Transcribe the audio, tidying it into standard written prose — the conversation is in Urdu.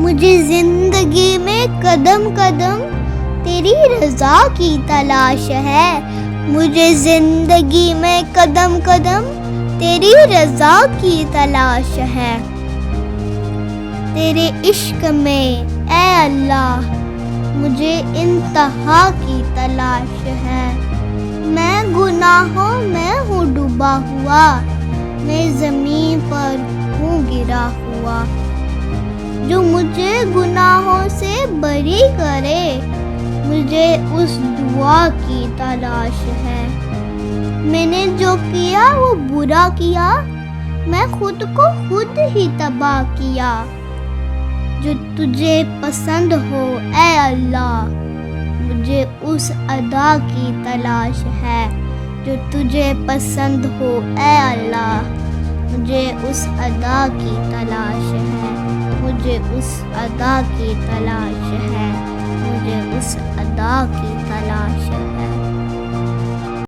مجھے زندگی میں قدم قدم تیری رضا کی تلاش ہے. مجھے زندگی میں قدم قدم تیری رضا کی تلاش ہے. تیرے عشق میں اے اللہ مجھے انتہا کی تلاش ہے. میں گناہوں میں ہوں ڈوبا ہوا، میں زمین پر ہوں گرا ہوا. جو مجھے گناہوں سے بری کرے، مجھے اس دعا کی تلاش ہے. میں نے جو کیا وہ برا کیا، میں خود کو خود ہی تباہ کیا. جو تجھے پسند ہو اے اللہ، مجھے اس ادا کی تلاش ہے. جو تجھے پسند ہو اے اللہ، مجھے اس ادا کی تلاش ہے. مجھے اس ادا کی تلاش ہے. مجھے اس ادا کی تلاش ہے.